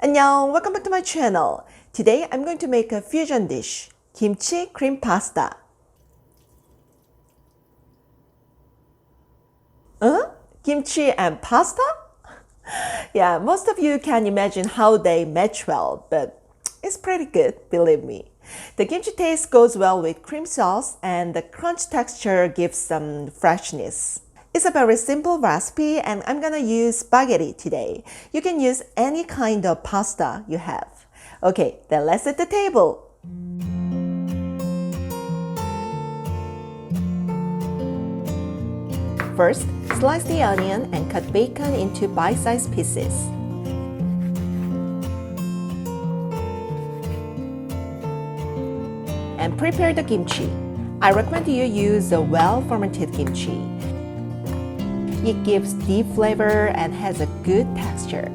안녕, welcome back to my channel. Today I'm going to make a fusion dish, kimchi cream pasta. Kimchi and pasta? Yeah, most of you can imagine how they match well, but it's pretty good, believe me. The kimchi taste goes well with cream sauce and the crunch texture gives some freshness. It's a very simple recipe and I'm gonna use spaghetti today. You can use any kind of pasta you have. Okay, then let's set the table. First, slice the onion and cut bacon into bite-sized pieces. And prepare the kimchi. I recommend you use the well-fermented kimchi. It gives deep flavor and has a good texture.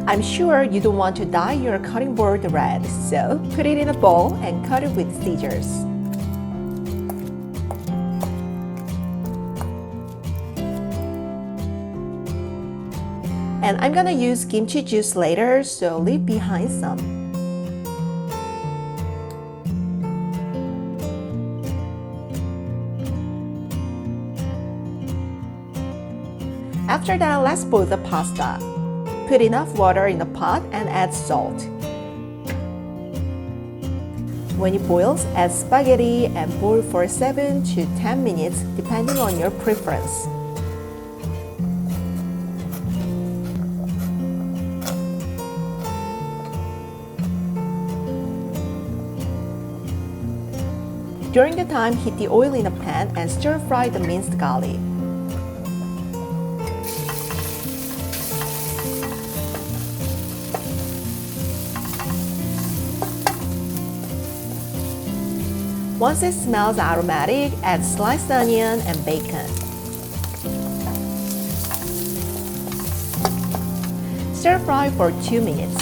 I'm sure you don't want to dye your cutting board red, so put it in a bowl and cut it with scissors. And I'm gonna use kimchi juice later, so leave behind some. After that, let's boil the pasta. Put enough water in the pot and add salt. When it boils, add spaghetti and boil for 7 to 10 minutes depending on your preference. During the time, heat the oil in a pan and stir fry the minced garlic. Once it smells aromatic, add sliced onion and bacon. Stir fry for 2 minutes.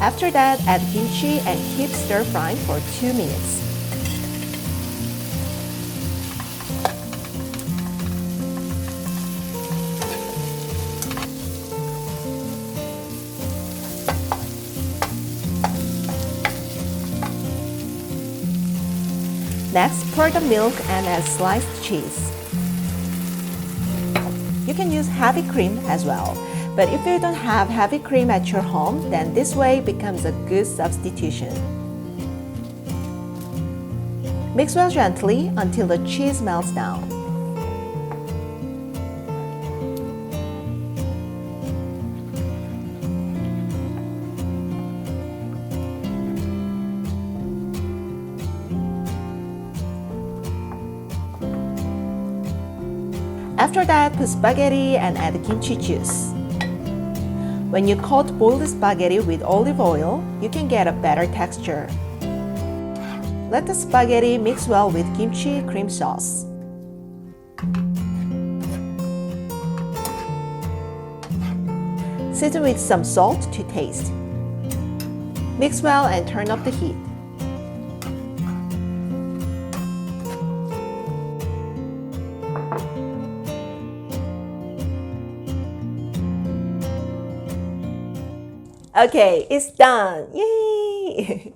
After that, add kimchi and keep stir-frying for 2 minutes. Next, pour the milk and add sliced cheese. You can use heavy cream as well. But if you don't have heavy cream at your home, then this way becomes a good substitution. Mix well gently until the cheese melts down. After that, put spaghetti and add kimchi juice. When you coat boiled spaghetti with olive oil, you can get a better texture. Let the spaghetti mix well with kimchi cream sauce. Season with some salt to taste. Mix well and turn off the heat. Okay, it's done! Yay!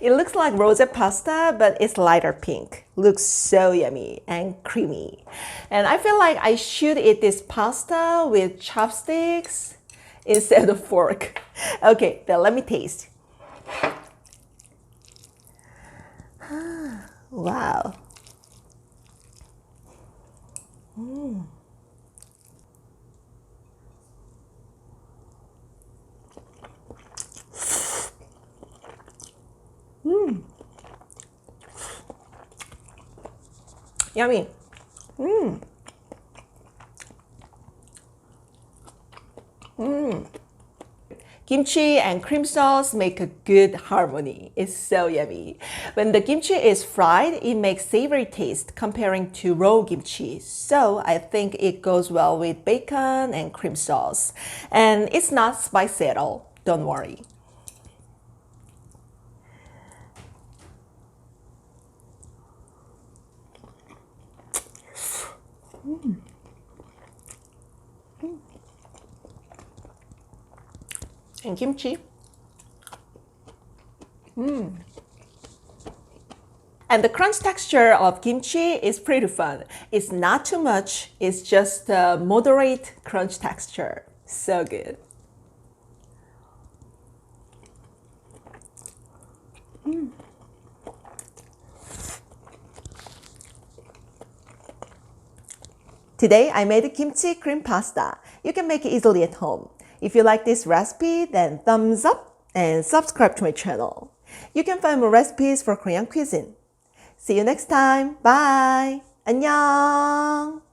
It looks like rosé pasta, but it's lighter pink. Looks so yummy and creamy. And I feel like I should eat this pasta with chopsticks instead of fork. Okay, then let me taste. Wow. Yummy. Kimchi and cream sauce make a good harmony. It's so yummy. When the kimchi is fried, it makes savory taste comparing to raw kimchi. So I think it goes well with bacon and cream sauce. And it's not spicy at all. Don't worry. And kimchi. And the crunch texture of kimchi is pretty fun. It's not too much, it's just a moderate crunch texture. So good. Today I made a kimchi cream pasta. You can make it easily at home. If you like this recipe, then thumbs up and subscribe to my channel. You can find more recipes for Korean cuisine. See you next time. Bye. 안녕.